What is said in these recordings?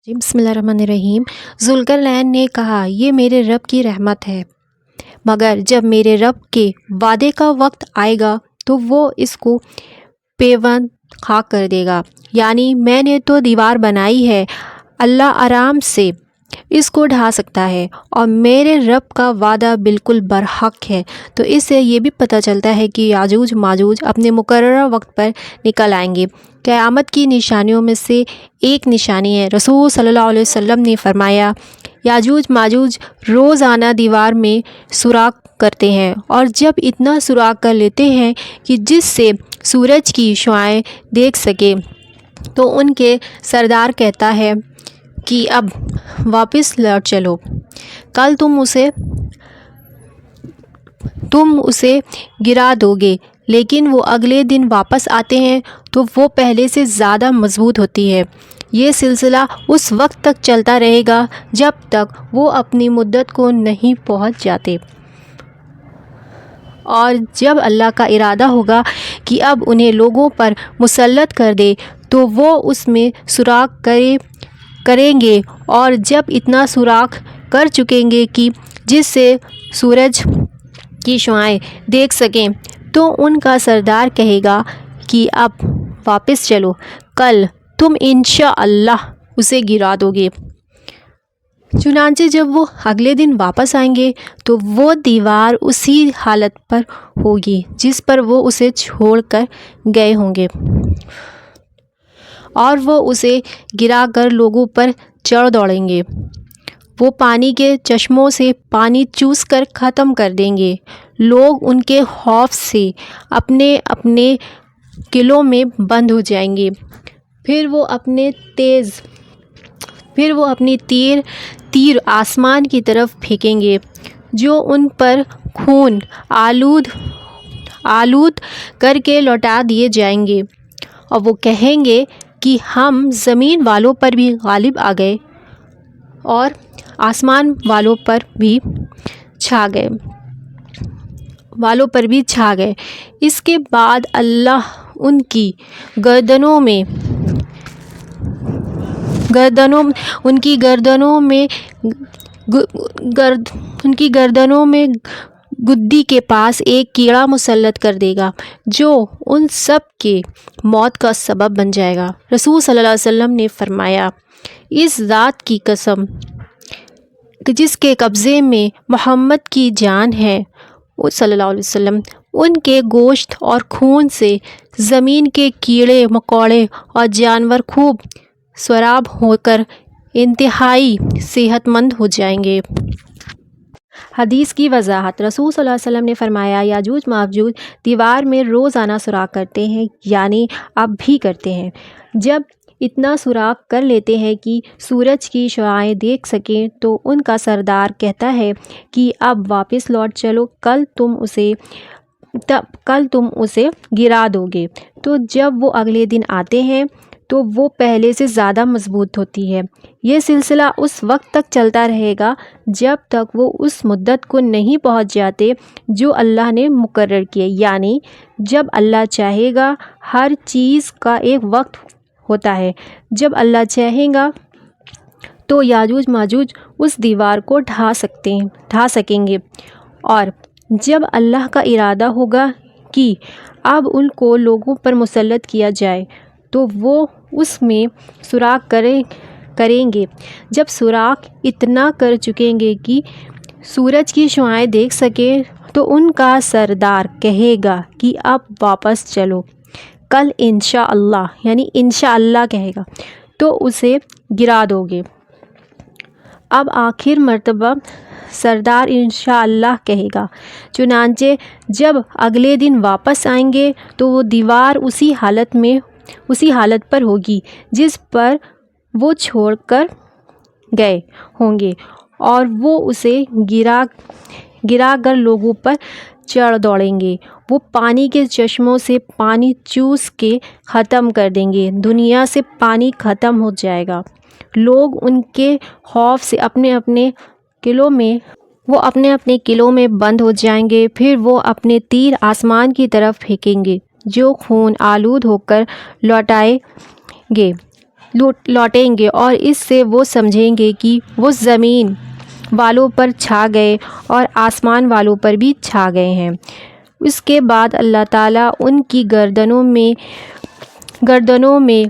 जी, बिस्मिल्लाहिर्रहमानिर्रहीम। ज़ुल्करनैन ने कहा, ये मेरे रब की रहमत है, मगर जब मेरे रब के वादे का वक्त आएगा तो वो इसको पेवंद खाक कर देगा। यानी मैंने तो दीवार बनाई है, अल्लाह आराम से इसको ढा सकता है और मेरे रब का वादा बिल्कुल बरहक है। तो इससे ये भी पता चलता है कि याजूज माजूज अपने मुकर्रर वक्त पर निकल आएंगे। क़यामत की निशानियों में से एक निशानी है, रसूल सल्लल्लाहु अलैहि वसल्लम ने फरमाया, याजूज माजूज रोज़ाना दीवार में सुराख करते हैं और जब इतना सुराख कर लेते हैं कि जिससे सूरज की शुआएं देख सके तो उनके सरदार कहता है कि अब वापस लौट चलो, कल तुम उसे गिरा दोगे। लेकिन वो अगले दिन वापस आते हैं तो वो पहले से ज़्यादा मजबूत होती है। ये सिलसिला उस वक्त तक चलता रहेगा जब तक वो अपनी मुद्दत को नहीं पहुंच जाते, और जब अल्लाह का इरादा होगा कि अब उन्हें लोगों पर मुसल्लत कर दे तो वो उसमें सुराख करेंगे, और जब इतना सुराख कर चुकेंगे कि जिससे सूरज की शुआएं देख सकें तो उनका सरदार कहेगा कि अब वापस चलो, कल तुम इंशाअल्लाह उसे गिरा दोगे। चुनांचे जब वो अगले दिन वापस आएंगे तो वो दीवार उसी हालत पर होगी जिस पर वो उसे छोड़कर गए होंगे, और वो उसे गिराकर लोगों पर चढ़ दौड़ेंगे। वो पानी के चश्मों से पानी चूस कर ख़त्म कर देंगे। लोग उनके खौफ से अपने अपने किलों में बंद हो जाएंगे। फिर वो अपनी तीर आसमान की तरफ फेंकेंगे, जो उन पर खून आलूद करके लौटा दिए जाएंगे, और वो कहेंगे कि हम ज़मीन वालों पर भी गालिब आ गए और आसमान वालों पर भी छा गए। इसके बाद अल्लाह उनकी गर्दनों में गुद्दी के पास एक कीड़ा मुसल्लत कर देगा, जो उन सब के मौत का सबब बन जाएगा। रसूल सल्लल्लाहु अलैहि वसल्लम ने फरमाया, इस ज़ात की कसम जिसके कब्ज़े में मोहम्मद की जान है, सल्लल्लाहु अलैहि वसल्लम, उनके गोश्त और खून से ज़मीन के कीड़े मकोड़े और जानवर खूब स्वराब होकर इंतहाई सेहतमंद हो जाएंगे। हदीस की वजाहत, रसूल सल्लल्लाहु अलैहि वसल्लम ने फरमाया, याजूज माजूज दीवार में रोज़ाना सुराख करते हैं, यानी अब भी करते हैं। जब इतना सुराख कर लेते हैं कि सूरज की शुआएं देख सकें तो उनका सरदार कहता है कि अब वापस लौट चलो, कल तुम उसे गिरा दोगे। तो जब वो अगले दिन आते हैं तो वो पहले से ज़्यादा मजबूत होती है। ये सिलसिला उस वक्त तक चलता रहेगा जब तक वो उस मुद्दत को नहीं पहुंच जाते जो अल्लाह ने मुकर्रर किए। यानी जब अल्लाह चाहेगा, हर चीज़ का एक वक्त होता है। जब अल्लाह चाहेगा तो याजूज माजूज उस दीवार को ढा सकेंगे, और जब अल्लाह का इरादा होगा कि अब उनको लोगों पर मुसल्लत किया जाए तो वो उसमें सुराख करेंगे। जब सुराख इतना कर चुकेंगे कि सूरज की शुआएं देख सके तो उनका सरदार कहेगा कि अब वापस चलो, कल इंशाअल्लाह, यानी इंशाअल्लाह कहेगा, तो उसे गिरा दोगे। अब आखिर मर्तबा सरदार इंशाअल्लाह कहेगा। चुनांचे जब अगले दिन वापस आएंगे तो वो दीवार उसी हालत पर होगी जिस पर वो छोड़कर गए होंगे, और वो उसे गिरा कर लोगों पर चढ़ दौड़ेंगे। वो पानी के चश्मों से पानी चूस के ख़त्म कर देंगे। दुनिया से पानी ख़त्म हो जाएगा। लोग उनके खौफ से अपने अपने किलों में बंद हो जाएंगे। फिर वो अपने तीर आसमान की तरफ फेंकेंगे, जो खून आलूद होकर लौटाएंगे। لوٹیں گے اور اس سے وہ سمجھیں گے کہ وہ زمین والوں پر چھا گئے اور آسمان والوں پر بھی چھا گئے ہیں۔ اس کے بعد اللہ تعالیٰ ان کی گردنوں میں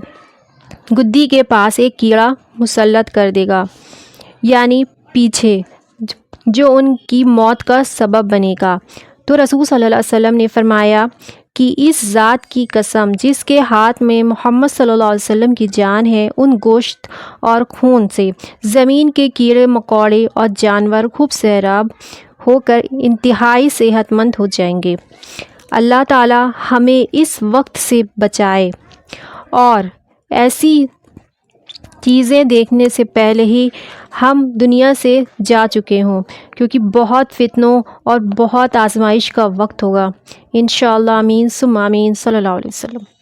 گدی کے پاس ایک کیڑا مسلط کر دے گا، یعنی پیچھے، جو ان کی موت کا سبب بنے گا۔ تو رسول صلی اللہ علیہ وسلم نے فرمایا کہ اس ذات کی قسم جس کے ہاتھ میں محمد صلی اللہ علیہ وسلم کی جان ہے، ان گوشت اور خون سے زمین کے کیڑے مکوڑے اور جانور خوب سیراب ہو کر انتہائی صحت مند ہو جائیں گے۔ اللہ تعالیٰ ہمیں اس وقت سے بچائے اور ایسی چیزیں دیکھنے سے پہلے ہی ہم دنیا سے جا چکے ہوں، کیونکہ بہت فتنوں اور بہت آزمائش کا وقت ہوگا۔ انشاءاللہ آمین ثم آمین۔ صلی اللہ علیہ وسلم۔